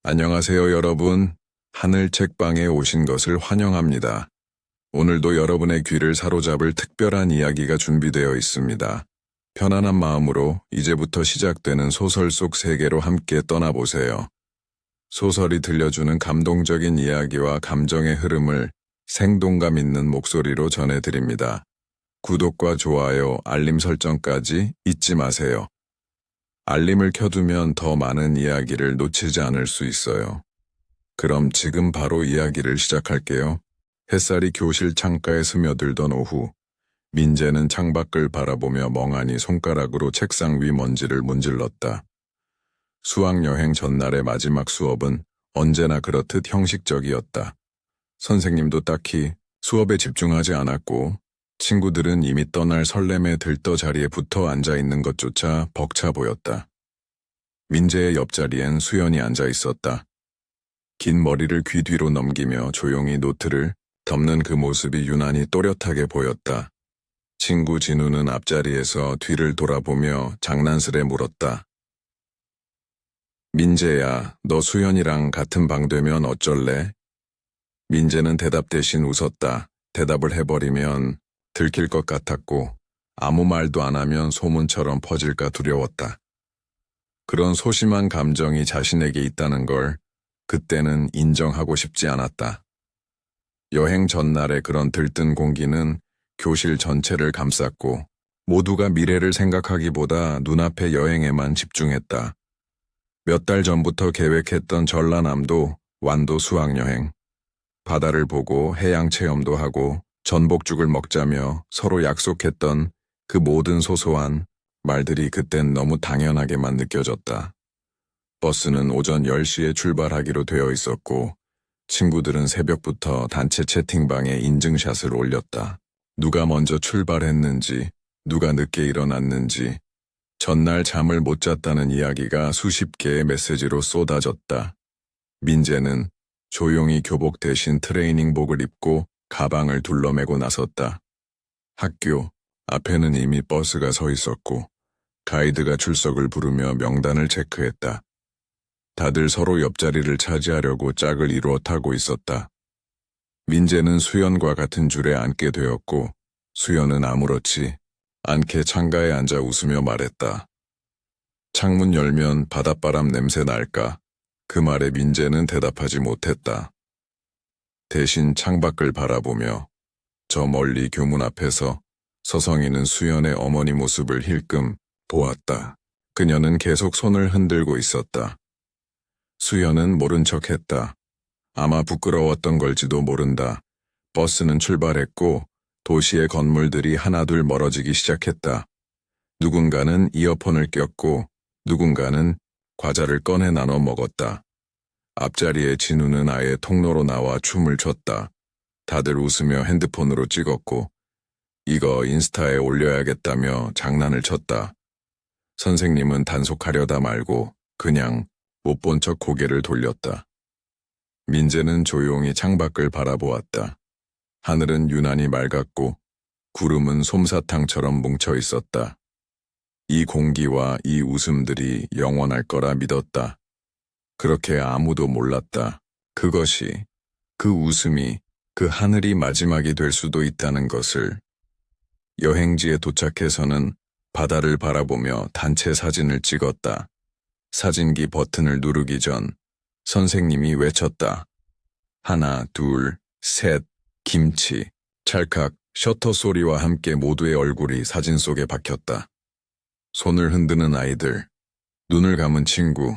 안녕하세요, 여러분. 하늘 책방에 오신 것을 환영합니다. 오늘도 여러분의 귀를 사로잡을 특별한 이야기가 준비되어 있습니다. 편안한 마음으로 이제부터 시작되는 소설 속 세계로 함께 떠나보세요. 소설이 들려주는 감동적인 이야기와 감정의 흐름을 생동감 있는 목소리로 전해드립니다. 구독과 좋아요, 알림 설정까지 잊지 마세요. 알림을 켜두면 더 많은 이야기를 놓치지 않을 수 있어요. 그럼 지금 바로 이야기를 시작할게요. 햇살이 교실 창가에 스며들던 오후, 민재는 창밖을 바라보며 멍하니 손가락으로 책상 위 먼지를 문질렀다. 수학여행 전날의 마지막 수업은 언제나 그렇듯 형식적이었다. 선생님도 딱히 수업에 집중하지 않았고, 친구들은 이미 떠날 설렘에 들떠 자리에 붙어 앉아 있는 것조차 벅차 보였다. 민재의 옆자리엔 수연이 앉아 있었다. 긴 머리를 귀 뒤로 넘기며 조용히 노트를 덮는 그 모습이 유난히 또렷하게 보였다. 친구 진우는 앞자리에서 뒤를 돌아보며 장난스레 물었다. 민재야, 너 수연이랑 같은 방 되면 어쩔래? 민재는 대답 대신 웃었다. 대답을 해버리면 들킬 것 같았고 아무 말도 안 하면 소문처럼 퍼질까 두려웠다. 그런 소심한 감정이 자신에게 있다는 걸 그때는 인정하고 싶지 않았다. 여행 전날의 그런 들뜬 공기는 교실 전체를 감쌌고 모두가 미래를 생각하기보다 눈앞의 여행에만 집중했다. 몇 달 전부터 계획했던 전라남도 완도 수학여행. 바다를 보고 해양 체험도 하고 전복죽을 먹자며 서로 약속했던 그 모든 소소한 말들이 그땐 너무 당연하게만 느껴졌다. 버스는 오전 10시에 출발하기로 되어 있었고 친구들은 새벽부터 단체 채팅방에 인증샷을 올렸다. 누가 먼저 출발했는지, 누가 늦게 일어났는지, 전날 잠을 못 잤다는 이야기가 수십 개의 메시지로 쏟아졌다. 민재는 조용히 교복 대신 트레이닝복을 입고 가방을 둘러매고 나섰다. 학교 앞에는 이미 버스가 서 있었고 가이드가 출석을 부르며 명단을 체크했다. 다들 서로 옆자리를 차지하려고 짝을 이루어 타고 있었다. 민재는 수연과 같은 줄에 앉게 되었고 수연은 아무렇지 않게 창가에 앉아 웃으며 말했다. 창문 열면 바닷바람 냄새 날까? 그 말에 민재는 대답하지 못했다. 대신 창밖을 바라보며 저 멀리 교문 앞에서 서성이는 수연의 어머니 모습을 힐끔 보았다. 그녀는 계속 손을 흔들고 있었다. 수연은 모른 척했다. 아마 부끄러웠던 걸지도 모른다. 버스는 출발했고 도시의 건물들이 하나둘 멀어지기 시작했다. 누군가는 이어폰을 꼈고 누군가는 과자를 꺼내 나눠 먹었다. 앞자리에 진우는 아예 통로로 나와 춤을 췄다. 다들 웃으며 핸드폰으로 찍었고 이거 인스타에 올려야겠다며 장난을 쳤다. 선생님은 단속하려다 말고 그냥 못 본 척 고개를 돌렸다. 민재는 조용히 창밖을 바라보았다. 하늘은 유난히 맑았고 구름은 솜사탕처럼 뭉쳐 있었다. 이 공기와 이 웃음들이 영원할 거라 믿었다. 그렇게 아무도 몰랐다. 그것이, 그 웃음이, 그 하늘이 마지막이 될 수도 있다는 것을. 여행지에 도착해서는 바다를 바라보며 단체 사진을 찍었다. 사진기 버튼을 누르기 전 선생님이 외쳤다. 하나, 둘, 셋, 김치. 찰칵 셔터 소리와 함께 모두의 얼굴이 사진 속에 박혔다. 손을 흔드는 아이들, 눈을 감은 친구.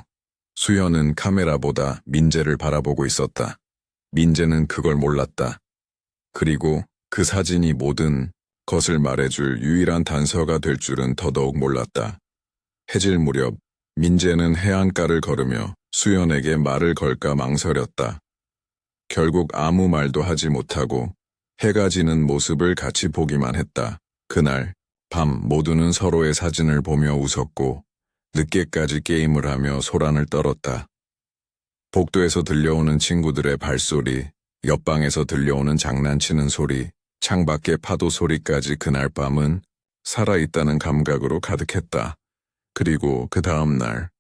수연은 카메라보다 민재를 바라보고 있었다. 민재는 그걸 몰랐다. 그리고 그 사진이 모든 것을 말해줄 유일한 단서가 될 줄은 더더욱 몰랐다. 해질 무렵 민재는 해안가를 걸으며 수연에게 말을 걸까 망설였다. 결국 아무 말도 하지 못하고 해가 지는 모습을 같이 보기만 했다. 그날 밤 모두는 서로의 사진을 보며 웃었고 늦게까지 게임을 하며 소란을 떨었다. 복도에서 들려오는 친구들의 발소리, 옆방에서 들려오는 장난치는 소리, 창밖의 파도 소리까지 그날 밤은 살아있다는 감각으로 가득했다. 그리고 그 다음 날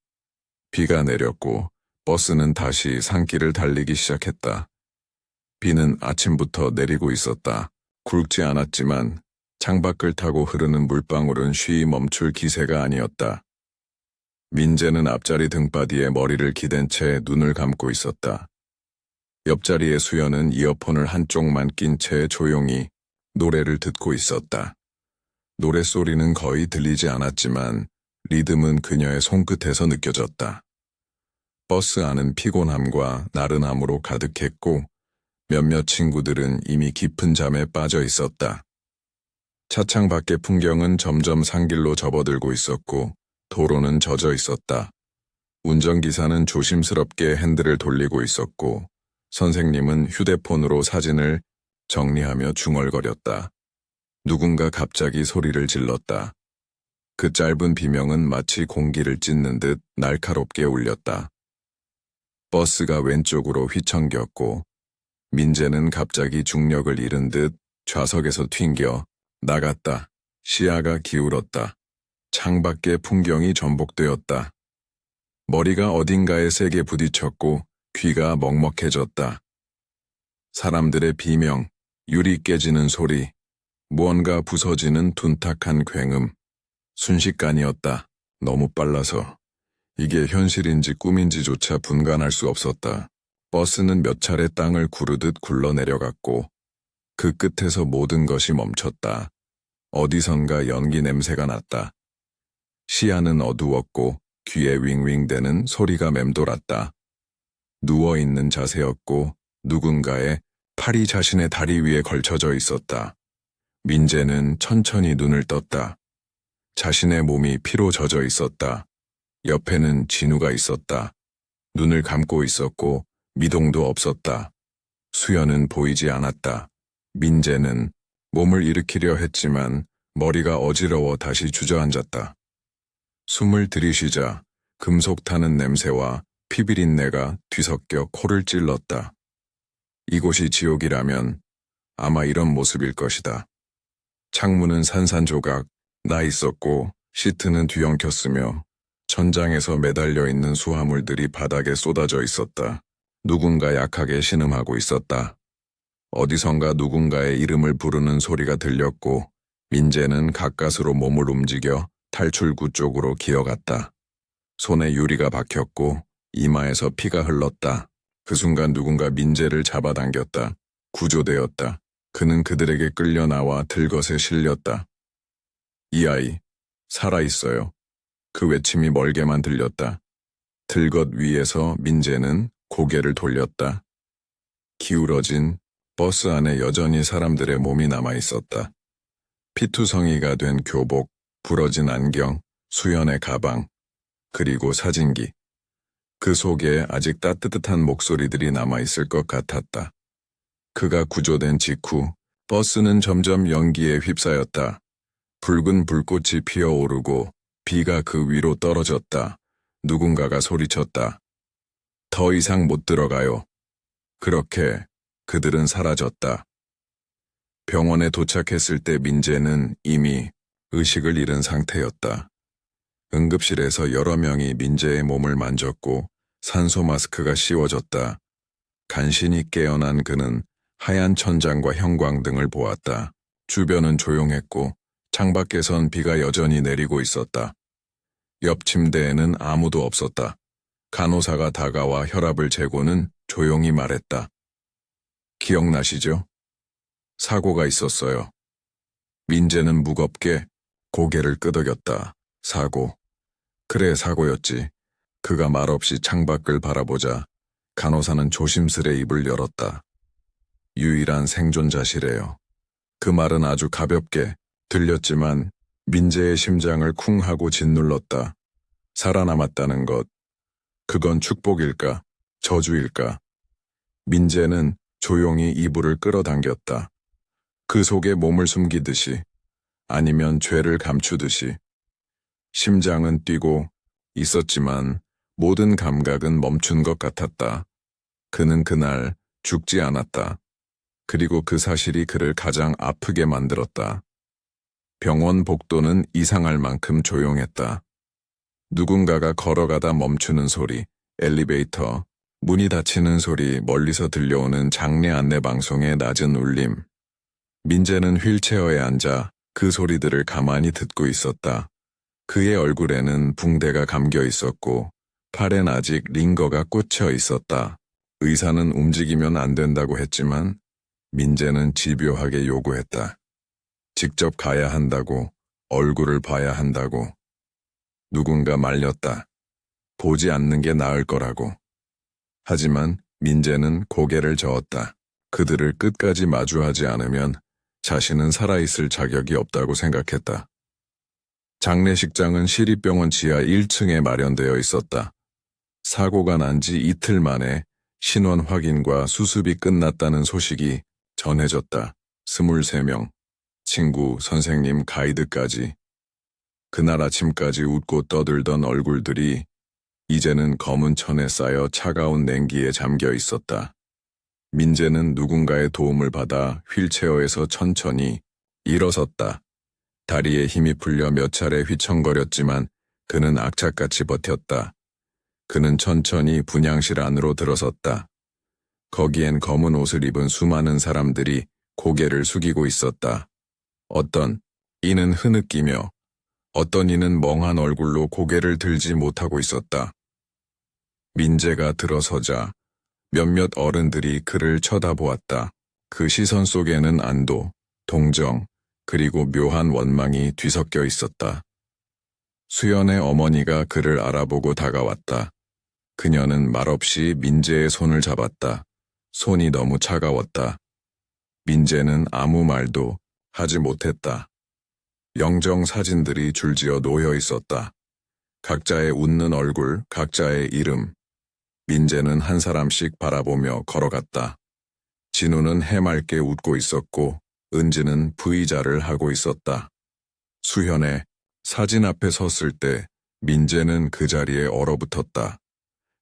비가 내렸고 버스는 다시 산길을 달리기 시작했다. 비는 아침부터 내리고 있었다. 굵지 않았지만 창밖을 타고 흐르는 물방울은 쉬이 멈출 기세가 아니었다. 민재는 앞자리 등받이에 머리를 기댄 채 눈을 감고 있었다. 옆자리의 수연은 이어폰을 한쪽만 낀 채 조용히 노래를 듣고 있었다. 노랫소리는 거의 들리지 않았지만 리듬은 그녀의 손끝에서 느껴졌다. 버스 안은 피곤함과 나른함으로 가득했고 몇몇 친구들은 이미 깊은 잠에 빠져 있었다. 차창 밖의 풍경은 점점 산길로 접어들고 있었고 도로는 젖어 있었다. 운전기사는 조심스럽게 핸들을 돌리고 있었고 선생님은 휴대폰으로 사진을 정리하며 중얼거렸다. 누군가 갑자기 소리를 질렀다. 그 짧은 비명은 마치 공기를 찢는 듯 날카롭게 울렸다. 버스가 왼쪽으로 휘청겼고 민재는 갑자기 중력을 잃은 듯 좌석에서 튕겨 나갔다. 시야가 기울었다. 창밖의 풍경이 전복되었다. 머리가 어딘가에 세게 부딪혔고 귀가 먹먹해졌다. 사람들의 비명, 유리 깨지는 소리, 무언가 부서지는 둔탁한 굉음. 순식간이었다. 너무 빨라서 이게 현실인지 꿈인지조차 분간할 수 없었다. 버스는 몇 차례 땅을 구르듯 굴러내려갔고 그 끝에서 모든 것이 멈췄다. 어디선가 연기 냄새가 났다. 시야는 어두웠고 귀에 윙윙대는 소리가 맴돌았다. 누워있는 자세였고 누군가의 팔이 자신의 다리 위에 걸쳐져 있었다. 민재는 천천히 눈을 떴다. 자신의 몸이 피로 젖어 있었다. 옆에는 진우가 있었다. 눈을 감고 있었고 미동도 없었다. 수연은 보이지 않았다. 민재는 몸을 일으키려 했지만 머리가 어지러워 다시 주저앉았다. 숨을 들이쉬자 금속 타는 냄새와 피비린내가 뒤섞여 코를 찔렀다. 이곳이 지옥이라면 아마 이런 모습일 것이다. 창문은 산산조각 나 있었고 시트는 뒤엉켰으며 천장에서 매달려 있는 수화물들이 바닥에 쏟아져 있었다. 누군가 약하게 신음하고 있었다. 어디선가 누군가의 이름을 부르는 소리가 들렸고 민재는 가까스로 몸을 움직여 탈출구 쪽으로 기어갔다. 손에 유리가 박혔고 이마에서 피가 흘렀다. 그 순간 누군가 민재를 잡아당겼다. 구조되었다. 그는 그들에게 끌려 나와 들것에 실렸다. 이 아이, 살아있어요. 그 외침이 멀게만 들렸다. 들것 위에서 민재는 고개를 돌렸다. 기울어진 버스 안에 여전히 사람들의 몸이 남아있었다. 피투성이가 된 교복, 부러진 안경, 수연의 가방, 그리고 사진기. 그 속에 아직 따뜻한 목소리들이 남아있을 것 같았다. 그가 구조된 직후 버스는 점점 연기에 휩싸였다. 붉은 불꽃이 피어오르고 비가 그 위로 떨어졌다. 누군가가 소리쳤다. 더 이상 못 들어가요. 그렇게 그들은 사라졌다. 병원에 도착했을 때 민재는 이미 의식을 잃은 상태였다. 응급실에서 여러 명이 민재의 몸을 만졌고 산소 마스크가 씌워졌다. 간신히 깨어난 그는 하얀 천장과 형광등을 보았다. 주변은 조용했고 창밖에선 비가 여전히 내리고 있었다. 옆 침대에는 아무도 없었다. 간호사가 다가와 혈압을 재고는 조용히 말했다. 기억나시죠? 사고가 있었어요. 민재는 무겁게 고개를 끄덕였다. 사고. 그래, 사고였지. 그가 말없이 창밖을 바라보자 간호사는 조심스레 입을 열었다. 유일한 생존자시래요. 그 말은 아주 가볍게 들렸지만 민재의 심장을 쿵 하고 짓눌렀다. 살아남았다는 것. 그건 축복일까? 저주일까? 민재는 조용히 이불을 끌어당겼다. 그 속에 몸을 숨기듯이 아니면 죄를 감추듯이. 심장은 뛰고 있었지만 모든 감각은 멈춘 것 같았다. 그는 그날 죽지 않았다. 그리고 그 사실이 그를 가장 아프게 만들었다. 병원 복도는 이상할 만큼 조용했다. 누군가가 걸어가다 멈추는 소리, 엘리베이터, 문이 닫히는 소리, 멀리서 들려오는 장례 안내 방송의 낮은 울림. 민재는 휠체어에 앉아 그 소리들을 가만히 듣고 있었다. 그의 얼굴에는 붕대가 감겨 있었고 팔엔 아직 링거가 꽂혀 있었다. 의사는 움직이면 안 된다고 했지만 민재는 집요하게 요구했다. 직접 가야 한다고, 얼굴을 봐야 한다고. 누군가 말렸다. 보지 않는 게 나을 거라고. 하지만 민재는 고개를 저었다. 그들을 끝까지 마주하지 않으면 자신은 살아있을 자격이 없다고 생각했다. 장례식장은 시립병원 지하 1층에 마련되어 있었다. 사고가 난 지 이틀 만에 신원 확인과 수습이 끝났다는 소식이 전해졌다. 23명, 친구, 선생님, 가이드까지. 그날 아침까지 웃고 떠들던 얼굴들이 이제는 검은 천에 쌓여 차가운 냉기에 잠겨 있었다. 민재는 누군가의 도움을 받아 휠체어에서 천천히 일어섰다. 다리에 힘이 풀려 몇 차례 휘청거렸지만 그는 악착같이 버텼다. 그는 천천히 분향실 안으로 들어섰다. 거기엔 검은 옷을 입은 수많은 사람들이 고개를 숙이고 있었다. 어떤 이는 흐느끼며 어떤 이는 멍한 얼굴로 고개를 들지 못하고 있었다. 민재가 들어서자 몇몇 어른들이 그를 쳐다보았다. 그 시선 속에는 안도, 동정, 그리고 묘한 원망이 뒤섞여 있었다. 수연의 어머니가 그를 알아보고 다가왔다. 그녀는 말없이 민재의 손을 잡았다. 손이 너무 차가웠다. 민재는 아무 말도 하지 못했다. 영정 사진들이 줄지어 놓여 있었다. 각자의 웃는 얼굴, 각자의 이름. 민재는 한 사람씩 바라보며 걸어갔다. 진우는 해맑게 웃고 있었고 은지는 V자를 하고 있었다. 수현의 사진 앞에 섰을 때 민재는 그 자리에 얼어붙었다.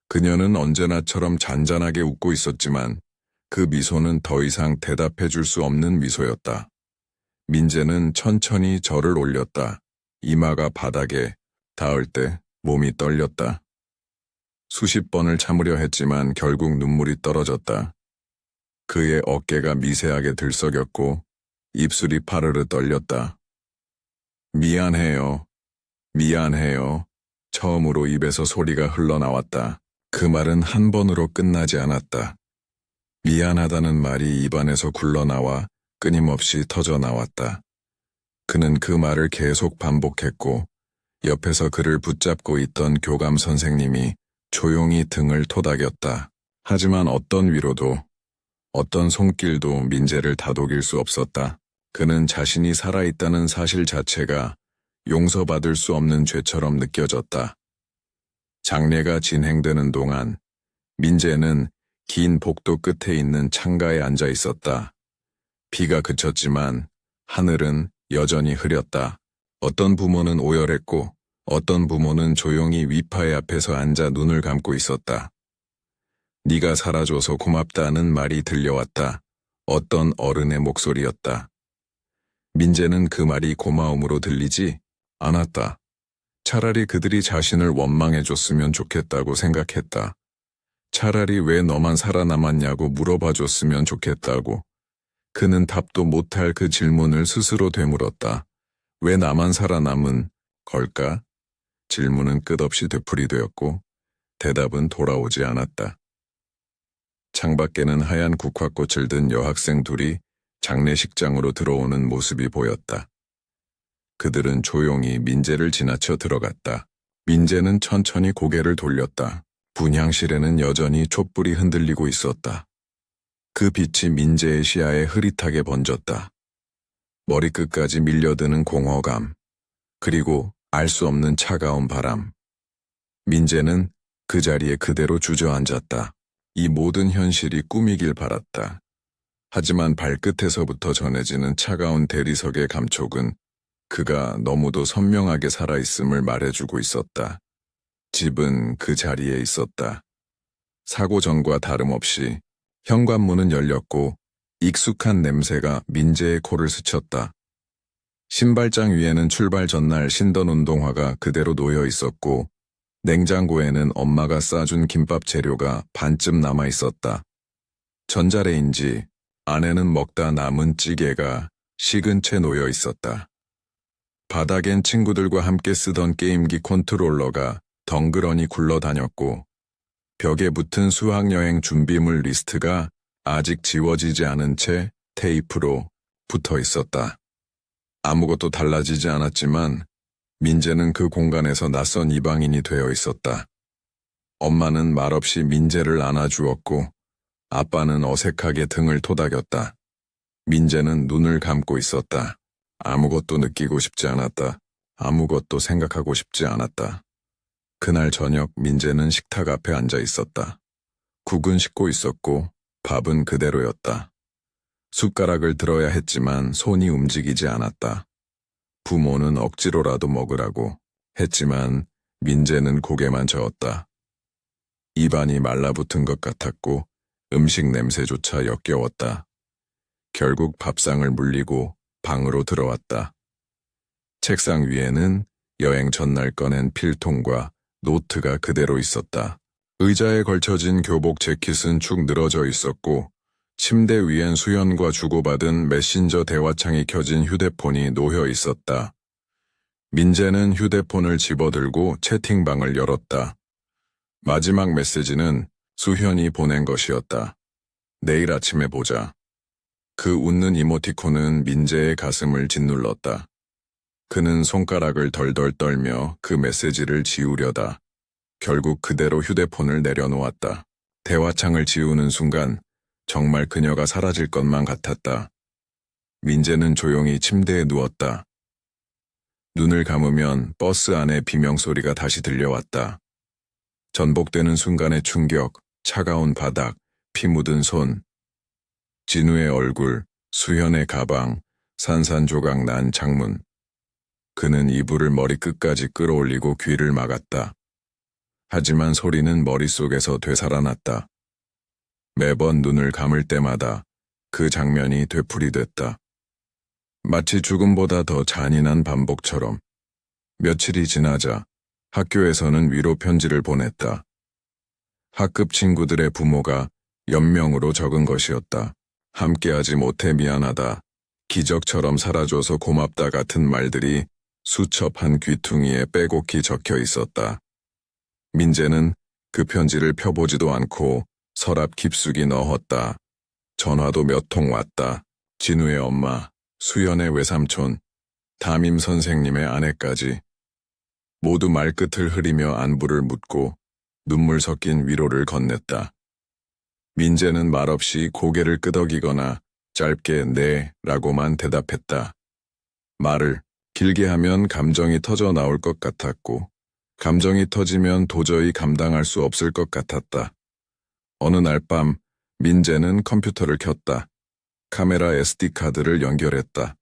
그녀는 언제나처럼 잔잔하게 웃고 있었지만 그 미소는 더 이상 대답해 줄 수 없는 미소였다. 민재는 천천히 절을 올렸다. 이마가 바닥에 닿을 때 몸이 떨렸다. 수십 번을 참으려 했지만 결국 눈물이 떨어졌다. 그의 어깨가 미세하게 들썩였고 입술이 파르르 떨렸다. 미안해요. 미안해요. 처음으로 입에서 소리가 흘러나왔다. 그 말은 한 번으로 끝나지 않았다. 미안하다는 말이 입안에서 굴러나와 끊임없이 터져나왔다. 그는 그 말을 계속 반복했고 옆에서 그를 붙잡고 있던 교감 선생님이 조용히 등을 토닥였다. 하지만 어떤 위로도, 어떤 손길도 민재를 다독일 수 없었다. 그는 자신이 살아있다는 사실 자체가 용서받을 수 없는 죄처럼 느껴졌다. 장례가 진행되는 동안 민재는 긴 복도 끝에 있는 창가에 앉아 있었다. 비가 그쳤지만 하늘은 여전히 흐렸다. 어떤 부모는 오열했고 어떤 부모는 조용히 위파의 앞에서 앉아 눈을 감고 있었다. 네가 살아줘서 고맙다는 말이 들려왔다. 어떤 어른의 목소리였다. 민재는 그 말이 고마움으로 들리지 않았다. 차라리 그들이 자신을 원망해줬으면 좋겠다고 생각했다. 차라리 왜 너만 살아남았냐고 물어봐줬으면 좋겠다고. 그는 답도 못할 그 질문을 스스로 되물었다. 왜 나만 살아남은 걸까? 질문은 끝없이 되풀이되었고 대답은 돌아오지 않았다. 창밖에는 하얀 국화꽃을 든 여학생 둘이 장례식장으로 들어오는 모습이 보였다. 그들은 조용히 민재를 지나쳐 들어갔다. 민재는 천천히 고개를 돌렸다. 분향실에는 여전히 촛불이 흔들리고 있었다. 그 빛이 민재의 시야에 흐릿하게 번졌다. 머리끝까지 밀려드는 공허감, 그리고 알 수 없는 차가운 바람. 민재는 그 자리에 그대로 주저앉았다. 이 모든 현실이 꿈이길 바랐다. 하지만 발끝에서부터 전해지는 차가운 대리석의 감촉은 그가 너무도 선명하게 살아있음을 말해주고 있었다. 집은 그 자리에 있었다. 사고 전과 다름없이 현관문은 열렸고 익숙한 냄새가 민재의 코를 스쳤다. 신발장 위에는 출발 전날 신던 운동화가 그대로 놓여 있었고 냉장고에는 엄마가 싸준 김밥 재료가 반쯤 남아 있었다. 전자레인지 안에는 먹다 남은 찌개가 식은 채 놓여 있었다. 바닥엔 친구들과 함께 쓰던 게임기 컨트롤러가 덩그러니 굴러다녔고 벽에 붙은 수학여행 준비물 리스트가 아직 지워지지 않은 채 테이프로 붙어 있었다. 아무것도 달라지지 않았지만 민재는 그 공간에서 낯선 이방인이 되어 있었다. 엄마는 말없이 민재를 안아주었고 아빠는 어색하게 등을 토닥였다. 민재는 눈을 감고 있었다. 아무것도 느끼고 싶지 않았다. 아무것도 생각하고 싶지 않았다. 그날 저녁 민재는 식탁 앞에 앉아 있었다. 국은 식고 있었고 밥은 그대로였다. 숟가락을 들어야 했지만 손이 움직이지 않았다. 부모는 억지로라도 먹으라고 했지만 민재는 고개만 저었다. 입안이 말라붙은 것 같았고 음식 냄새조차 역겨웠다. 결국 밥상을 물리고 방으로 들어왔다. 책상 위에는 여행 전날 꺼낸 필통과 노트가 그대로 있었다. 의자에 걸쳐진 교복 재킷은 축 늘어져 있었고 침대 위엔 수연과 주고받은 메신저 대화창이 켜진 휴대폰이 놓여 있었다. 민재는 휴대폰을 집어들고 채팅방을 열었다. 마지막 메시지는 수현이 보낸 것이었다. 내일 아침에 보자. 그 웃는 이모티콘은 민재의 가슴을 짓눌렀다. 그는 손가락을 덜덜 떨며 그 메시지를 지우려다 결국 그대로 휴대폰을 내려놓았다. 대화창을 지우는 순간 정말 그녀가 사라질 것만 같았다. 민재는 조용히 침대에 누웠다. 눈을 감으면 버스 안의 비명소리가 다시 들려왔다. 전복되는 순간의 충격, 차가운 바닥, 피 묻은 손, 진우의 얼굴, 수현의 가방, 산산조각 난 창문. 그는 이불을 머리끝까지 끌어올리고 귀를 막았다. 하지만 소리는 머릿속에서 되살아났다. 매번 눈을 감을 때마다 그 장면이 되풀이됐다. 마치 죽음보다 더 잔인한 반복처럼. 며칠이 지나자 학교에서는 위로 편지를 보냈다. 학급 친구들의 부모가 연명으로 적은 것이었다. 함께하지 못해 미안하다. 기적처럼 사라져서 고맙다 같은 말들이 수첩한 귀퉁이에 빼곡히 적혀 있었다. 민재는 그 편지를 펴보지도 않고 서랍 깊숙이 넣었다. 전화도 몇 통 왔다. 진우의 엄마, 수연의 외삼촌, 담임 선생님의 아내까지. 모두 말끝을 흐리며 안부를 묻고 눈물 섞인 위로를 건넸다. 민재는 말없이 고개를 끄덕이거나 짧게 네 라고만 대답했다. 말을 길게 하면 감정이 터져 나올 것 같았고 감정이 터지면 도저히 감당할 수 없을 것 같았다. 어느 날 밤 민재는 컴퓨터를 켰다. 카메라 SD카드를 연결했다.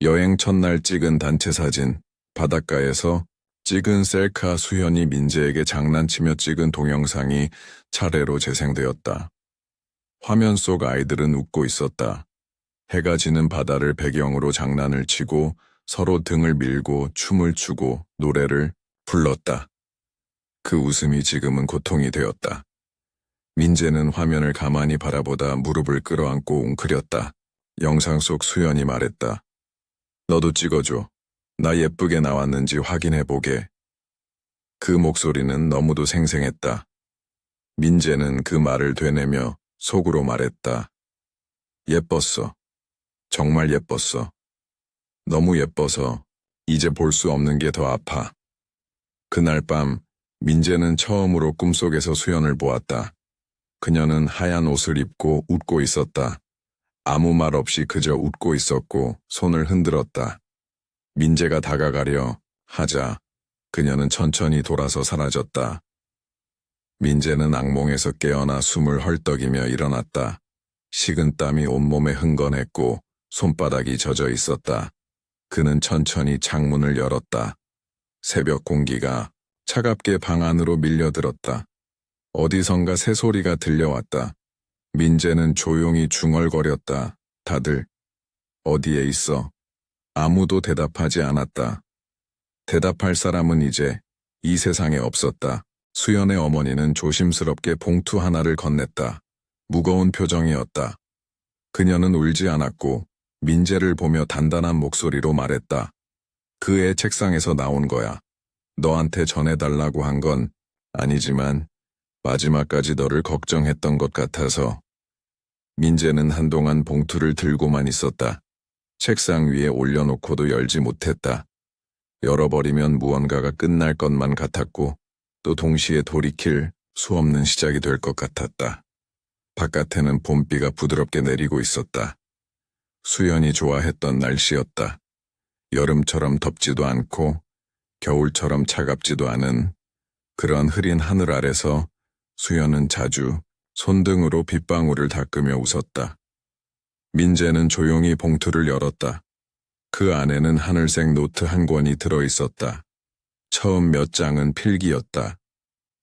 여행 첫날 찍은 단체 사진, 바닷가에서 찍은 셀카 수현이 민재에게 장난치며 찍은 동영상이 차례로 재생되었다. 화면 속 아이들은 웃고 있었다. 해가 지는 바다를 배경으로 장난을 치고 서로 등을 밀고 춤을 추고 노래를 불렀다. 그 웃음이 지금은 고통이 되었다. 민재는 화면을 가만히 바라보다 무릎을 끌어안고 웅크렸다. 영상 속 수연이 말했다. 너도 찍어줘. 나 예쁘게 나왔는지 확인해보게. 그 목소리는 너무도 생생했다. 민재는 그 말을 되뇌며 속으로 말했다. 예뻤어. 정말 예뻤어. 너무 예뻐서 이제 볼 수 없는 게 더 아파. 그날 밤 민재는 처음으로 꿈속에서 수연을 보았다. 그녀는 하얀 옷을 입고 웃고 있었다. 아무 말 없이 그저 웃고 있었고 손을 흔들었다. 민재가 다가가려 하자 그녀는 천천히 돌아서 사라졌다. 민재는 악몽에서 깨어나 숨을 헐떡이며 일어났다. 식은 땀이 온몸에 흥건했고 손바닥이 젖어 있었다. 그는 천천히 창문을 열었다. 새벽 공기가 차갑게 방 안으로 밀려들었다. 어디선가 새소리가 들려왔다. 민재는 조용히 중얼거렸다. 다들 어디에 있어? 아무도 대답하지 않았다. 대답할 사람은 이제 이 세상에 없었다. 수연의 어머니는 조심스럽게 봉투 하나를 건넸다. 무거운 표정이었다. 그녀는 울지 않았고 민재를 보며 단단한 목소리로 말했다. 그의 책상에서 나온 거야. 너한테 전해달라고 한 건 아니지만 마지막까지 너를 걱정했던 것 같아서. 민재는 한동안 봉투를 들고만 있었다. 책상 위에 올려놓고도 열지 못했다. 열어버리면 무언가가 끝날 것만 같았고 또 동시에 돌이킬 수 없는 시작이 될 것 같았다. 바깥에는 봄비가 부드럽게 내리고 있었다. 수연이 좋아했던 날씨였다. 여름처럼 덥지도 않고 겨울처럼 차갑지도 않은 그런 흐린 하늘 아래서 수연은 자주 손등으로 빗방울을 닦으며 웃었다. 민재는 조용히 봉투를 열었다. 그 안에는 하늘색 노트 한 권이 들어있었다. 처음 몇 장은 필기였다.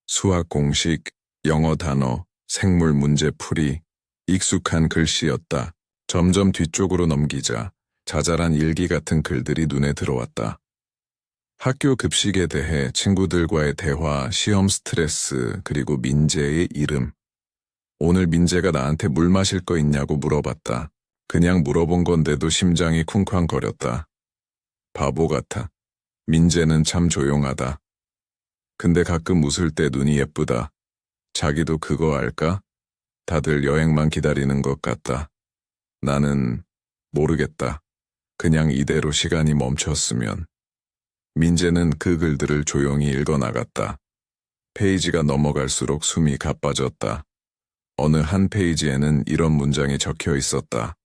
수학 공식, 영어 단어, 생물 문제 풀이, 익숙한 글씨였다. 점점 뒤쪽으로 넘기자 자잘한 일기 같은 글들이 눈에 들어왔다. 학교 급식에 대해 친구들과의 대화, 시험 스트레스, 그리고 민재의 이름. 오늘 민재가 나한테 물 마실 거 있냐고 물어봤다. 그냥 물어본 건데도 심장이 쿵쾅거렸다. 바보 같아. 민재는 참 조용하다. 근데 가끔 웃을 때 눈이 예쁘다. 자기도 그거 알까? 다들 여행만 기다리는 것 같다. 나는 모르겠다. 그냥 이대로 시간이 멈췄으면. 민재는 그 글들을 조용히 읽어나갔다. 페이지가 넘어갈수록 숨이 가빠졌다. 어느 한 페이지에는 이런 문장이 적혀 있었다.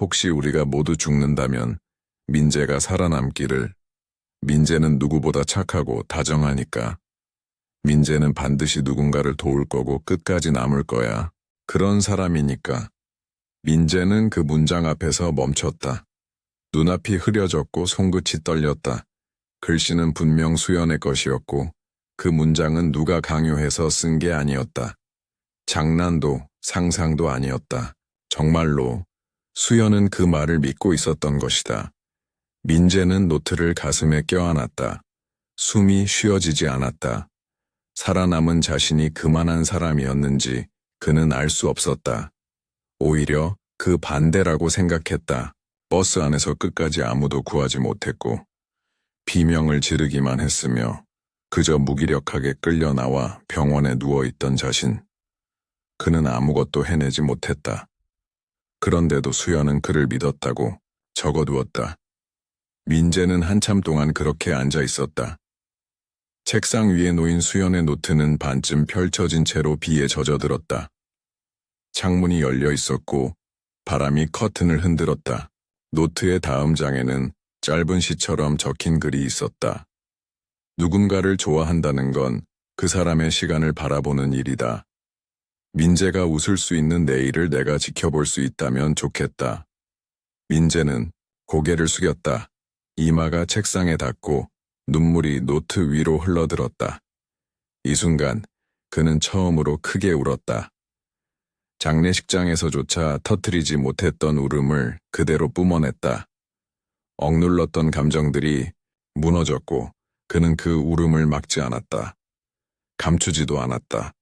혹시 우리가 모두 죽는다면 민재가 살아남기를. 민재는 누구보다 착하고 다정하니까. 민재는 반드시 누군가를 도울 거고 끝까지 남을 거야. 그런 사람이니까. 민재는 그 문장 앞에서 멈췄다. 눈앞이 흐려졌고 손끝이 떨렸다. 글씨는 분명 수연의 것이었고 그 문장은 누가 강요해서 쓴 게 아니었다. 장난도 상상도 아니었다. 정말로 수연은 그 말을 믿고 있었던 것이다. 민재는 노트를 가슴에 껴안았다. 숨이 쉬어지지 않았다. 살아남은 자신이 그만한 사람이었는지 그는 알 수 없었다. 오히려 그 반대라고 생각했다. 버스 안에서 끝까지 아무도 구하지 못했고 비명을 지르기만 했으며 그저 무기력하게 끌려 나와 병원에 누워있던 자신. 그는 아무것도 해내지 못했다. 그런데도 수연은 그를 믿었다고 적어두었다. 민재는 한참 동안 그렇게 앉아 있었다. 책상 위에 놓인 수연의 노트는 반쯤 펼쳐진 채로 비에 젖어들었다. 창문이 열려 있었고 바람이 커튼을 흔들었다. 노트의 다음 장에는 짧은 시처럼 적힌 글이 있었다. 누군가를 좋아한다는 건 그 사람의 시간을 바라보는 일이다. 민재가 웃을 수 있는 내일을 내가 지켜볼 수 있다면 좋겠다. 민재는 고개를 숙였다. 이마가 책상에 닿고 눈물이 노트 위로 흘러들었다. 이 순간 그는 처음으로 크게 울었다. 장례식장에서조차 터뜨리지 못했던 울음을 그대로 뿜어냈다. 억눌렀던 감정들이 무너졌고 그는 그 울음을 막지 않았다. 감추지도 않았다.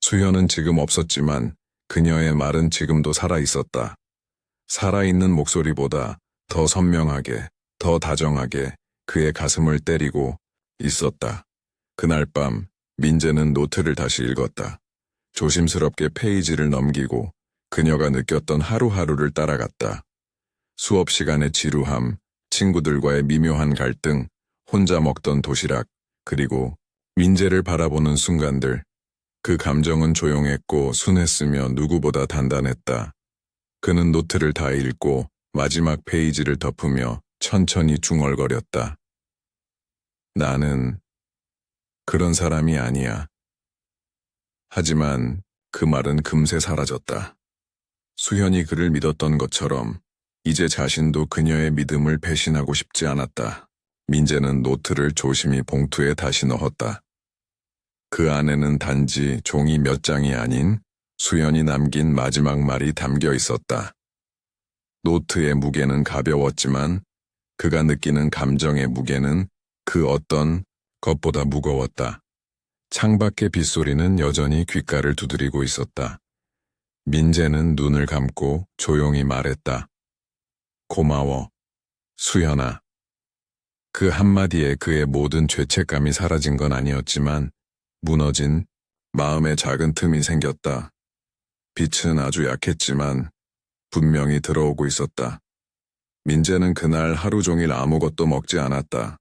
수연은 지금 없었지만 그녀의 말은 지금도 살아있었다. 살아있는 목소리보다 더 선명하게, 더 다정하게 그의 가슴을 때리고 있었다. 그날 밤 민재는 노트를 다시 읽었다. 조심스럽게 페이지를 넘기고 그녀가 느꼈던 하루하루를 따라갔다. 수업 시간의 지루함, 친구들과의 미묘한 갈등, 혼자 먹던 도시락, 그리고 민재를 바라보는 순간들. 그 감정은 조용했고 순했으며 누구보다 단단했다. 그는 노트를 다 읽고 마지막 페이지를 덮으며 천천히 중얼거렸다. 나는 그런 사람이 아니야. 하지만 그 말은 금세 사라졌다. 수현이 그를 믿었던 것처럼 이제 자신도 그녀의 믿음을 배신하고 싶지 않았다. 민재는 노트를 조심히 봉투에 다시 넣었다. 그 안에는 단지 종이 몇 장이 아닌 수연이 남긴 마지막 말이 담겨 있었다. 노트의 무게는 가벼웠지만 그가 느끼는 감정의 무게는 그 어떤 겉보다 무거웠다. 창밖의 빗소리는 여전히 귓가를 두드리고 있었다. 민재는 눈을 감고 조용히 말했다. 고마워, 수연아. 그 한마디에 그의 모든 죄책감이 사라진 건 아니었지만 무너진 마음의 작은 틈이 생겼다. 빛은 아주 약했지만 분명히 들어오고 있었다. 민재는 그날 하루 종일 아무것도 먹지 않았다.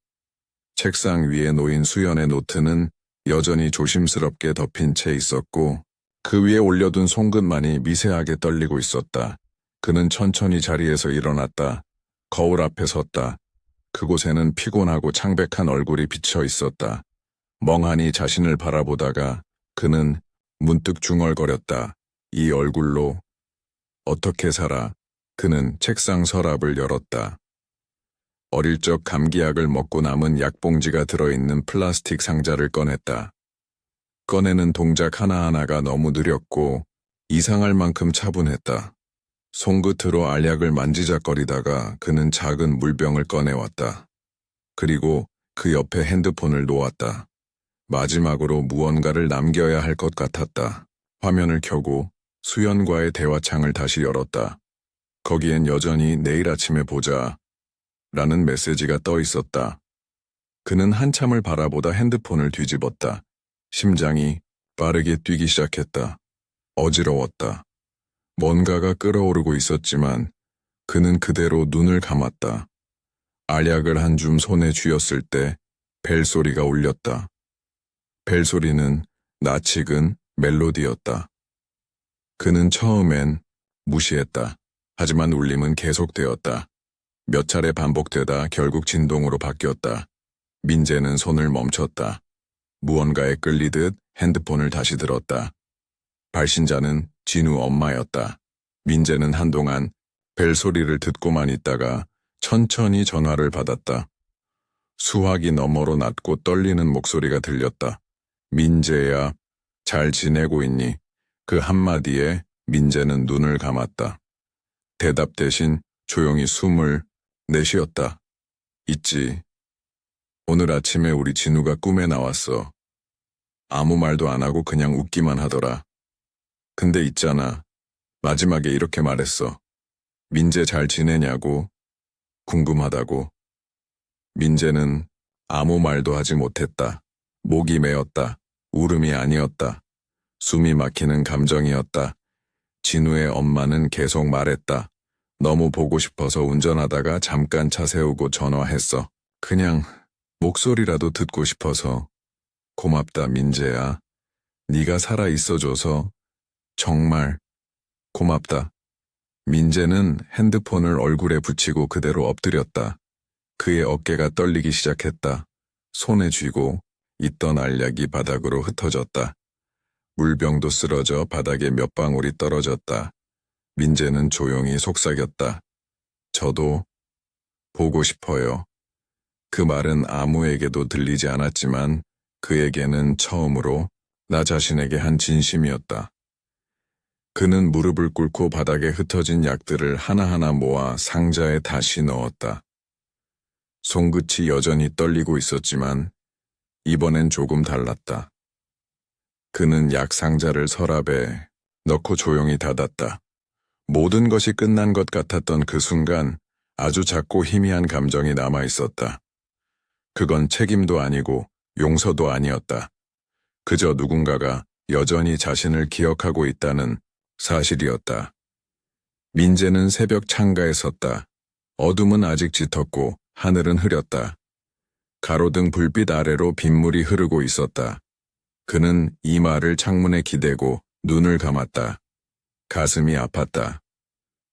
책상 위에 놓인 수연의 노트는 여전히 조심스럽게 덮인 채 있었고 그 위에 올려둔 손끝만이 미세하게 떨리고 있었다. 그는 천천히 자리에서 일어났다. 거울 앞에 섰다. 그곳에는 피곤하고 창백한 얼굴이 비쳐 있었다. 멍하니 자신을 바라보다가 그는 문득 중얼거렸다. 이 얼굴로 어떻게 살아? 그는 책상 서랍을 열었다. 어릴 적 감기약을 먹고 남은 약봉지가 들어있는 플라스틱 상자를 꺼냈다. 꺼내는 동작 하나하나가 너무 느렸고 이상할 만큼 차분했다. 손끝으로 알약을 만지작거리다가 그는 작은 물병을 꺼내왔다. 그리고 그 옆에 핸드폰을 놓았다. 마지막으로 무언가를 남겨야 할 것 같았다. 화면을 켜고 수연과의 대화창을 다시 열었다. 거기엔 여전히 내일 아침에 보자 라는 메시지가 떠 있었다. 그는 한참을 바라보다 핸드폰을 뒤집었다. 심장이 빠르게 뛰기 시작했다. 어지러웠다. 뭔가가 끓어오르고 있었지만 그는 그대로 눈을 감았다. 알약을 한 줌 손에 쥐었을 때 벨소리가 울렸다. 벨소리는 낯익은 멜로디였다. 그는 처음엔 무시했다. 하지만 울림은 계속되었다. 몇 차례 반복되다 결국 진동으로 바뀌었다. 민재는 손을 멈췄다. 무언가에 끌리듯 핸드폰을 다시 들었다. 발신자는 진우 엄마였다. 민재는 한동안 벨소리를 듣고만 있다가 천천히 전화를 받았다. 수화기 너머로 낮고 떨리는 목소리가 들렸다. 민재야, 잘 지내고 있니? 그 한마디에 민재는 눈을 감았다. 대답 대신 조용히 숨을 내쉬었다. 있지. 오늘 아침에 우리 진우가 꿈에 나왔어. 아무 말도 안 하고 그냥 웃기만 하더라. 근데 있잖아. 마지막에 이렇게 말했어. 민재 잘 지내냐고. 궁금하다고. 민재는 아무 말도 하지 못했다. 목이 메었다. 울음이 아니었다. 숨이 막히는 감정이었다. 진우의 엄마는 계속 말했다. 너무 보고 싶어서 운전하다가 잠깐 차 세우고 전화했어. 그냥 목소리라도 듣고 싶어서. 고맙다, 민재야. 네가 살아 있어줘서 정말 고맙다. 민재는 핸드폰을 얼굴에 붙이고 그대로 엎드렸다. 그의 어깨가 떨리기 시작했다. 손에 쥐고 있던 알약이 바닥으로 흩어졌다. 물병도 쓰러져 바닥에 몇 방울이 떨어졌다. 민재는 조용히 속삭였다. 저도 보고 싶어요. 그 말은 아무에게도 들리지 않았지만 그에게는 처음으로 나 자신에게 한 진심이었다. 그는 무릎을 꿇고 바닥에 흩어진 약들을 하나하나 모아 상자에 다시 넣었다. 손끝이 여전히 떨리고 있었지만 이번엔 조금 달랐다. 그는 약 상자를 서랍에 넣고 조용히 닫았다. 모든 것이 끝난 것 같았던 그 순간 아주 작고 희미한 감정이 남아 있었다. 그건 책임도 아니고 용서도 아니었다. 그저 누군가가 여전히 자신을 기억하고 있다는 사실이었다. 민재는 새벽 창가에 섰다. 어둠은 아직 짙었고 하늘은 흐렸다. 가로등 불빛 아래로 빗물이 흐르고 있었다. 그는 이마를 창문에 기대고 눈을 감았다. 가슴이 아팠다.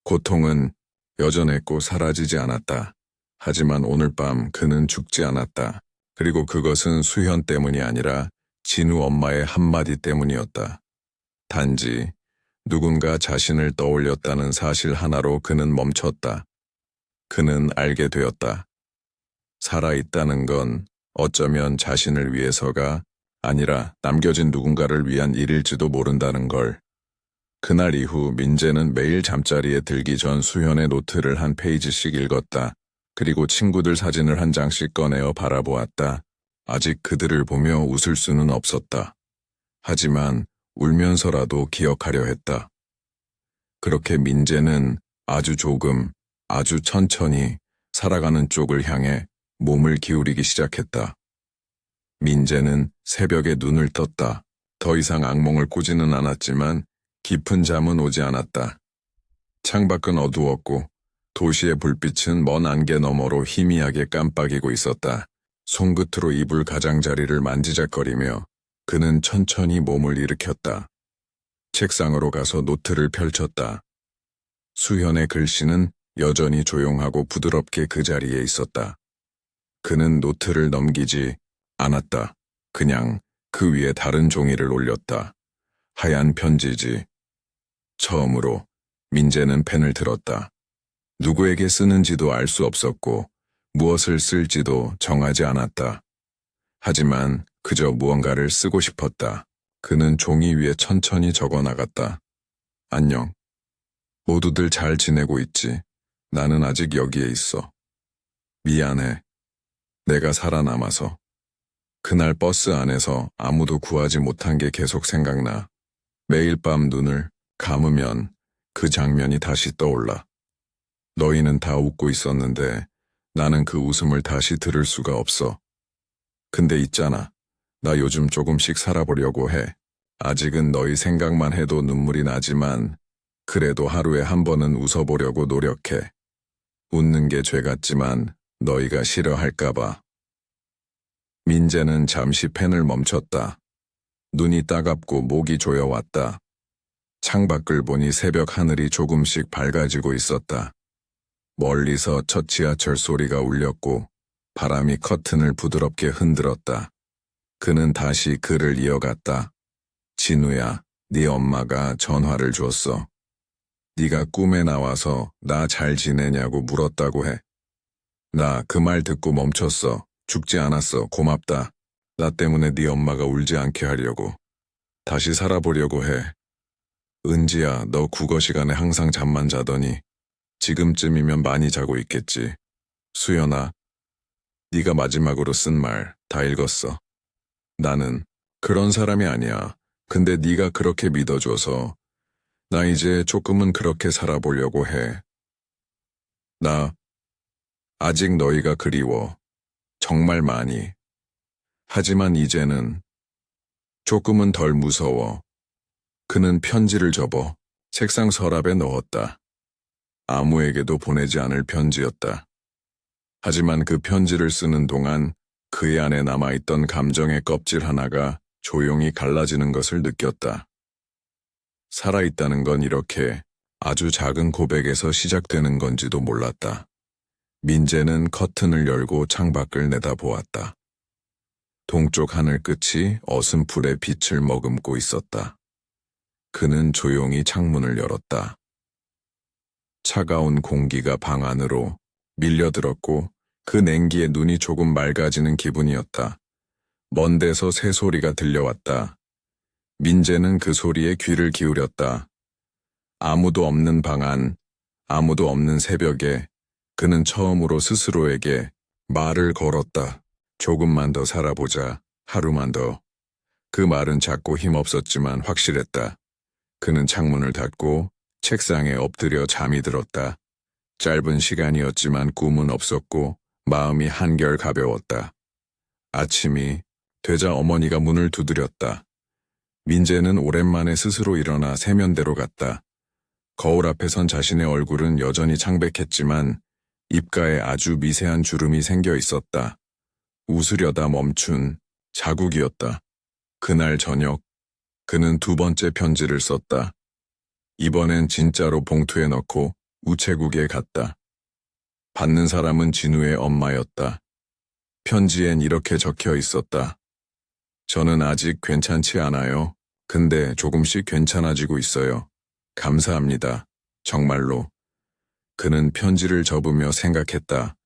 고통은 여전했고 사라지지 않았다. 하지만 오늘 밤 그는 죽지 않았다. 그리고 그것은 수현 때문이 아니라 진우 엄마의 한마디 때문이었다. 단지 누군가 자신을 떠올렸다는 사실 하나로 그는 멈췄다. 그는 알게 되었다. 살아있다는 건 어쩌면 자신을 위해서가 아니라 남겨진 누군가를 위한 일일지도 모른다는 걸. 그날 이후 민재는 매일 잠자리에 들기 전 수현의 노트를 한 페이지씩 읽었다. 그리고 친구들 사진을 한 장씩 꺼내어 바라보았다. 아직 그들을 보며 웃을 수는 없었다. 하지만 울면서라도 기억하려 했다. 그렇게 민재는 아주 조금, 아주 천천히 살아가는 쪽을 향해 몸을 기울이기 시작했다. 민재는 새벽에 눈을 떴다. 더 이상 악몽을 꾸지는 않았지만 깊은 잠은 오지 않았다. 창밖은 어두웠고 도시의 불빛은 먼 안개 너머로 희미하게 깜빡이고 있었다. 손끝으로 이불 가장자리를 만지작거리며 그는 천천히 몸을 일으켰다. 책상으로 가서 노트를 펼쳤다. 수현의 글씨는 여전히 조용하고 부드럽게 그 자리에 있었다. 그는 노트를 넘기지 않았다. 그냥 그 위에 다른 종이를 올렸다. 하얀 편지지. 처음으로 민재는 펜을 들었다. 누구에게 쓰는지도 알 수 없었고 무엇을 쓸지도 정하지 않았다. 하지만 그저 무언가를 쓰고 싶었다. 그는 종이 위에 천천히 적어 나갔다. 안녕. 모두들 잘 지내고 있지. 나는 아직 여기에 있어. 미안해. 내가 살아남아서. 그날 버스 안에서 아무도 구하지 못한 게 계속 생각나. 매일 밤 눈을 감으면 그 장면이 다시 떠올라. 너희는 다 웃고 있었는데 나는 그 웃음을 다시 들을 수가 없어. 근데 있잖아. 나 요즘 조금씩 살아보려고 해. 아직은 너희 생각만 해도 눈물이 나지만 그래도 하루에 한 번은 웃어보려고 노력해. 웃는 게 죄 같지만 너희가 싫어할까봐. 민재는 잠시 펜을 멈췄다. 눈이 따갑고 목이 조여왔다. 창밖을 보니 새벽 하늘이 조금씩 밝아지고 있었다. 멀리서 첫 지하철 소리가 울렸고 바람이 커튼을 부드럽게 흔들었다. 그는 다시 글을 이어갔다. 진우야, 네 엄마가 전화를 줬어. 네가 꿈에 나와서 나 잘 지내냐고 물었다고 해. 나 그 말 듣고 멈췄어. 죽지 않았어. 고맙다. 나 때문에 네 엄마가 울지 않게 하려고. 다시 살아보려고 해. 은지야, 너 국어 시간에 항상 잠만 자더니 지금쯤이면 많이 자고 있겠지. 수연아, 네가 마지막으로 쓴 말 다 읽었어. 나는 그런 사람이 아니야. 근데 네가 그렇게 믿어줘서 나 이제 조금은 그렇게 살아보려고 해. 나 아직 너희가 그리워. 정말 많이. 하지만 이제는 조금은 덜 무서워. 그는 편지를 접어 책상 서랍에 넣었다. 아무에게도 보내지 않을 편지였다. 하지만 그 편지를 쓰는 동안 그의 안에 남아있던 감정의 껍질 하나가 조용히 갈라지는 것을 느꼈다. 살아있다는 건 이렇게 아주 작은 고백에서 시작되는 건지도 몰랐다. 민재는 커튼을 열고 창밖을 내다보았다. 동쪽 하늘 끝이 어슴풀의 빛을 머금고 있었다. 그는 조용히 창문을 열었다. 차가운 공기가 방 안으로 밀려들었고 그 냉기에 눈이 조금 맑아지는 기분이었다. 먼 데서 새소리가 들려왔다. 민재는 그 소리에 귀를 기울였다. 아무도 없는 방 안, 아무도 없는 새벽에 그는 처음으로 스스로에게 말을 걸었다. 조금만 더 살아보자. 하루만 더. 그 말은 작고 힘없었지만 확실했다. 그는 창문을 닫고 책상에 엎드려 잠이 들었다. 짧은 시간이었지만 꿈은 없었고 마음이 한결 가벼웠다. 아침이 되자 어머니가 문을 두드렸다. 민재는 오랜만에 스스로 일어나 세면대로 갔다. 거울 앞에 선 자신의 얼굴은 여전히 창백했지만 입가에 아주 미세한 주름이 생겨 있었다. 웃으려다 멈춘 자국이었다. 그날 저녁 그는 두 번째 편지를 썼다. 이번엔 진짜로 봉투에 넣고 우체국에 갔다. 받는 사람은 진우의 엄마였다. 편지엔 이렇게 적혀 있었다. 저는 아직 괜찮지 않아요. 근데 조금씩 괜찮아지고 있어요. 감사합니다. 정말로. 그는 편지를 접으며 생각했다.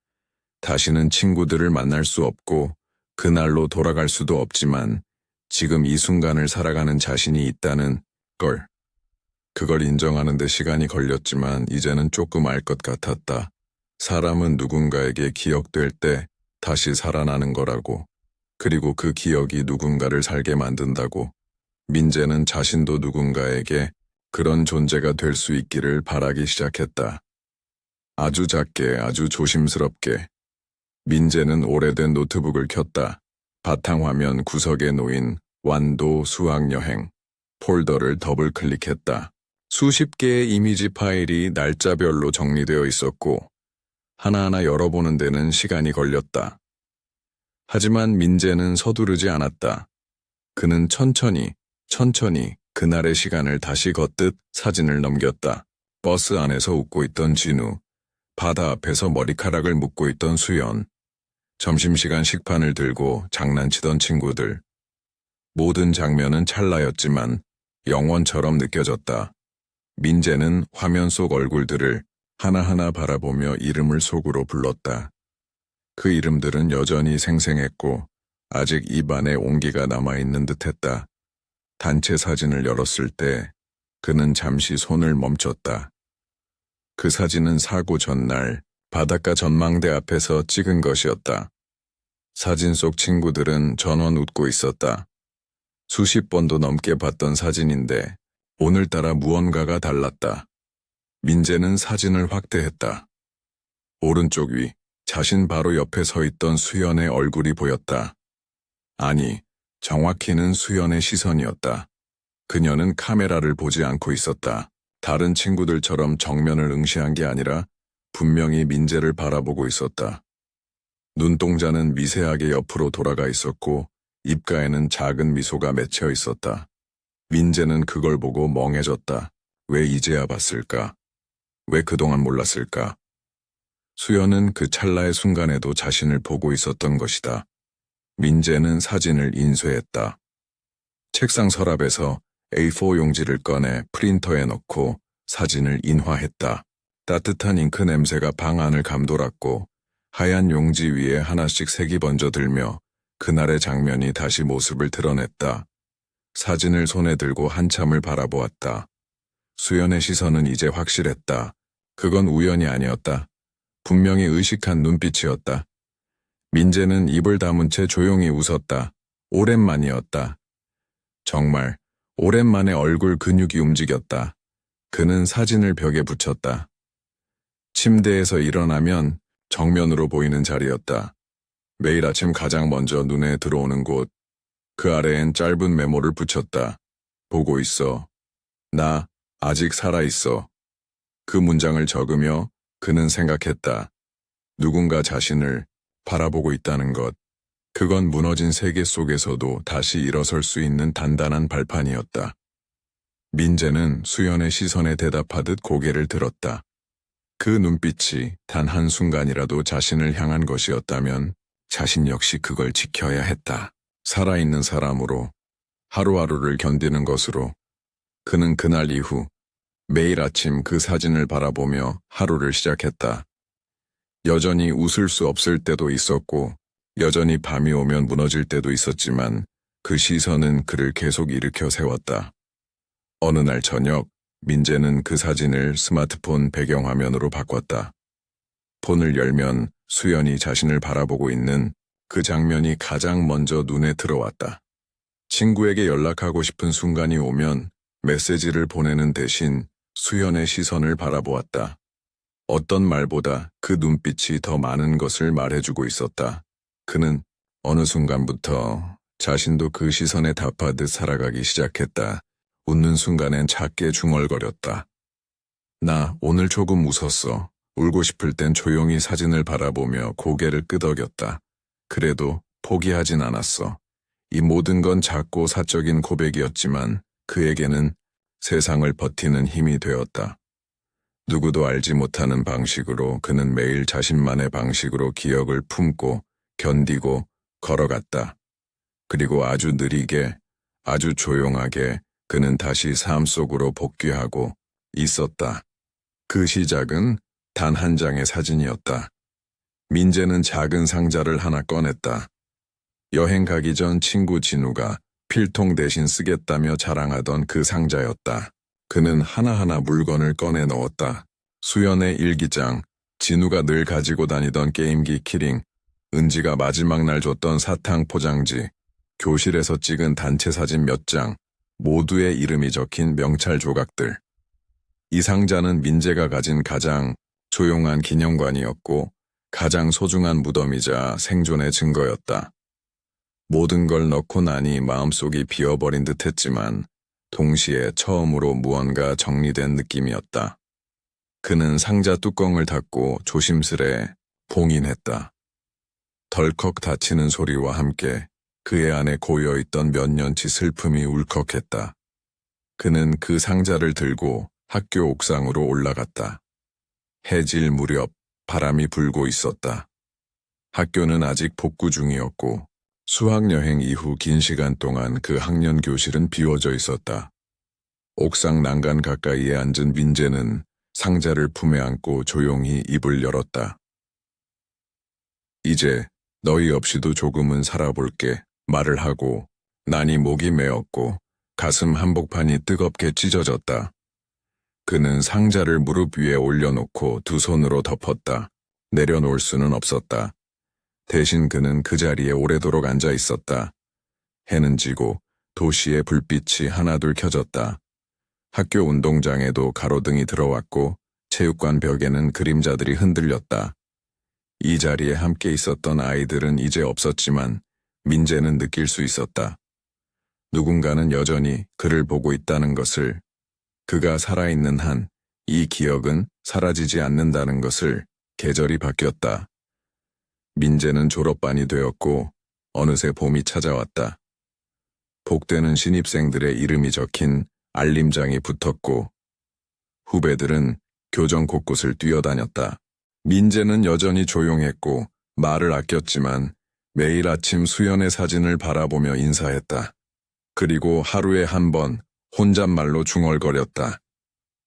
다시는 친구들을 만날 수 없고 그날로 돌아갈 수도 없지만 지금 이 순간을 살아가는 자신이 있다는 걸. 그걸 인정하는 데 시간이 걸렸지만 이제는 조금 알 것 같았다. 사람은 누군가에게 기억될 때 다시 살아나는 거라고. 그리고 그 기억이 누군가를 살게 만든다고. 민재는 자신도 누군가에게 그런 존재가 될 수 있기를 바라기 시작했다. 아주 작게, 아주 조심스럽게. 민재는 오래된 노트북을 켰다. 바탕화면 구석에 놓인 완도 수학여행 폴더를 더블 클릭했다. 수십 개의 이미지 파일이 날짜별로 정리되어 있었고 하나하나 열어보는 데는 시간이 걸렸다. 하지만 민재는 서두르지 않았다. 그는 천천히 그날의 시간을 다시 걷듯 사진을 넘겼다. 버스 안에서 웃고 있던 진우, 바다 앞에서 머리카락을 묶고 있던 수연, 점심시간 식판을 들고 장난치던 친구들. 모든 장면은 찰나였지만 영원처럼 느껴졌다. 민재는 화면 속 얼굴들을 하나하나 바라보며 이름을 속으로 불렀다. 그 이름들은 여전히 생생했고 아직 입안에 온기가 남아있는 듯했다. 단체 사진을 열었을 때 그는 잠시 손을 멈췄다. 그 사진은 사고 전날 바닷가 전망대 앞에서 찍은 것이었다. 사진 속 친구들은 전원 웃고 있었다. 수십 번도 넘게 봤던 사진인데 오늘따라 무언가가 달랐다. 민재는 사진을 확대했다. 오른쪽 위, 자신 바로 옆에 서 있던 수연의 얼굴이 보였다. 아니, 정확히는 수연의 시선이었다. 그녀는 카메라를 보지 않고 있었다. 다른 친구들처럼 정면을 응시한 게 아니라 분명히 민재를 바라보고 있었다. 눈동자는 미세하게 옆으로 돌아가 있었고 입가에는 작은 미소가 맺혀 있었다. 민재는 그걸 보고 멍해졌다. 왜 이제야 봤을까? 왜 그동안 몰랐을까? 수연은 그 찰나의 순간에도 자신을 보고 있었던 것이다. 민재는 사진을 인쇄했다. 책상 서랍에서 A4 용지를 꺼내 프린터에 넣고 사진을 인화했다. 따뜻한 잉크 냄새가 방 안을 감돌았고 하얀 용지 위에 하나씩 색이 번져 들며 그날의 장면이 다시 모습을 드러냈다. 사진을 손에 들고 한참을 바라보았다. 수연의 시선은 이제 확실했다. 그건 우연이 아니었다. 분명히 의식한 눈빛이었다. 민재는 입을 다문 채 조용히 웃었다. 오랜만이었다. 정말 오랜만에 얼굴 근육이 움직였다. 그는 사진을 벽에 붙였다. 침대에서 일어나면 정면으로 보이는 자리였다. 매일 아침 가장 먼저 눈에 들어오는 곳. 그 아래엔 짧은 메모를 붙였다. 보고 있어. 나 아직 살아있어. 그 문장을 적으며 그는 생각했다. 누군가 자신을 바라보고 있다는 것. 그건 무너진 세계 속에서도 다시 일어설 수 있는 단단한 발판이었다. 민재는 수연의 시선에 대답하듯 고개를 들었다. 그 눈빛이 단 한순간이라도 자신을 향한 것이었다면 자신 역시 그걸 지켜야 했다. 살아있는 사람으로, 하루하루를 견디는 것으로. 그는 그날 이후 매일 아침 그 사진을 바라보며 하루를 시작했다. 여전히 웃을 수 없을 때도 있었고 여전히 밤이 오면 무너질 때도 있었지만 그 시선은 그를 계속 일으켜 세웠다. 어느 날 저녁 민재는 그 사진을 스마트폰 배경화면으로 바꿨다. 폰을 열면 수연이 자신을 바라보고 있는 그 장면이 가장 먼저 눈에 들어왔다. 친구에게 연락하고 싶은 순간이 오면 메시지를 보내는 대신 수연의 시선을 바라보았다. 어떤 말보다 그 눈빛이 더 많은 것을 말해주고 있었다. 그는 어느 순간부터 자신도 그 시선에 답하듯 살아가기 시작했다. 웃는 순간엔 작게 중얼거렸다. 나 오늘 조금 웃었어. 울고 싶을 땐 조용히 사진을 바라보며 고개를 끄덕였다. 그래도 포기하진 않았어. 이 모든 건 작고 사적인 고백이었지만 그에게는 세상을 버티는 힘이 되었다. 누구도 알지 못하는 방식으로 그는 매일 자신만의 방식으로 기억을 품고 견디고 걸어갔다. 그리고 아주 느리게, 아주 조용하게 그는 다시 삶 속으로 복귀하고 있었다. 그 시작은 단 한 장의 사진이었다. 민재는 작은 상자를 하나 꺼냈다. 여행 가기 전 친구 진우가 필통 대신 쓰겠다며 자랑하던 그 상자였다. 그는 하나하나 물건을 꺼내 넣었다. 수연의 일기장, 진우가 늘 가지고 다니던 게임기 키링, 은지가 마지막 날 줬던 사탕 포장지, 교실에서 찍은 단체 사진 몇 장, 모두의 이름이 적힌 명찰 조각들. 이 상자는 민재가 가진 가장 조용한 기념관이었고 가장 소중한 무덤이자 생존의 증거였다. 모든 걸 넣고 나니 마음속이 비어버린 듯했지만 동시에 처음으로 무언가 정리된 느낌이었다. 그는 상자 뚜껑을 닫고 조심스레 봉인했다. 덜컥 닫히는 소리와 함께 그의 안에 고여있던 몇 년치 슬픔이 울컥했다. 그는 그 상자를 들고 학교 옥상으로 올라갔다. 해질 무렵 바람이 불고 있었다. 학교는 아직 복구 중이었고 수학여행 이후 긴 시간 동안 그 학년 교실은 비워져 있었다. 옥상 난간 가까이에 앉은 민재는 상자를 품에 안고 조용히 입을 열었다. 이제 너희 없이도 조금은 살아볼게 말을 하고 나니 목이 메었고 가슴 한복판이 뜨겁게 찢어졌다. 그는 상자를 무릎 위에 올려놓고 두 손으로 덮었다. 내려놓을 수는 없었다. 대신 그는 그 자리에 오래도록 앉아 있었다. 해는 지고 도시의 불빛이 하나둘 켜졌다. 학교 운동장에도 가로등이 들어왔고 체육관 벽에는 그림자들이 흔들렸다. 이 자리에 함께 있었던 아이들은 이제 없었지만 민재는 느낄 수 있었다. 누군가는 여전히 그를 보고 있다는 것을, 그가 살아있는 한 이 기억은 사라지지 않는다는 것을. 계절이 바뀌었다. 민재는 졸업반이 되었고 어느새 봄이 찾아왔다. 복되는 신입생들의 이름이 적힌 알림장이 붙었고 후배들은 교정 곳곳을 뛰어다녔다. 민재는 여전히 조용했고 말을 아꼈지만 매일 아침 수연의 사진을 바라보며 인사했다. 그리고 하루에 한 번 혼잣말로 중얼거렸다.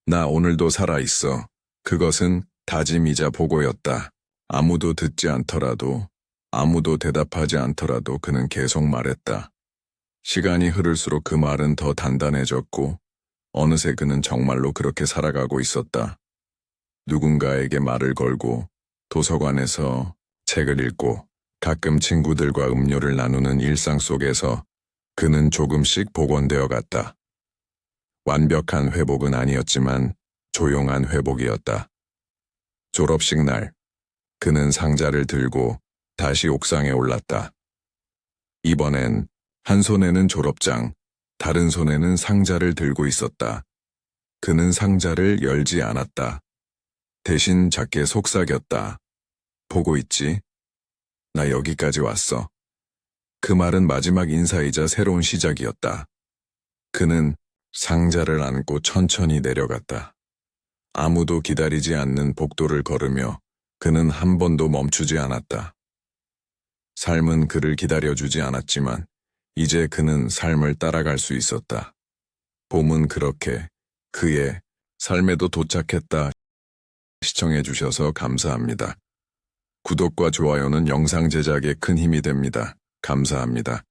나 오늘도 살아있어. 그것은 다짐이자 보고였다. 아무도 듣지 않더라도, 아무도 대답하지 않더라도 그는 계속 말했다. 시간이 흐를수록 그 말은 더 단단해졌고 어느새 그는 정말로 그렇게 살아가고 있었다. 누군가에게 말을 걸고 도서관에서 책을 읽고 가끔 친구들과 음료를 나누는 일상 속에서 그는 조금씩 복원되어 갔다. 완벽한 회복은 아니었지만 조용한 회복이었다. 졸업식 날, 그는 상자를 들고 다시 옥상에 올랐다. 이번엔 한 손에는 졸업장, 다른 손에는 상자를 들고 있었다. 그는 상자를 열지 않았다. 대신 작게 속삭였다. 보고 있지? 나 여기까지 왔어. 그 말은 마지막 인사이자 새로운 시작이었다. 그는 상자를 안고 천천히 내려갔다. 아무도 기다리지 않는 복도를 걸으며 그는 한 번도 멈추지 않았다. 삶은 그를 기다려주지 않았지만 이제 그는 삶을 따라갈 수 있었다. 봄은 그렇게 그의 삶에도 도착했다. 시청해주셔서 감사합니다. 구독과 좋아요는 영상 제작에 큰 힘이 됩니다. 감사합니다.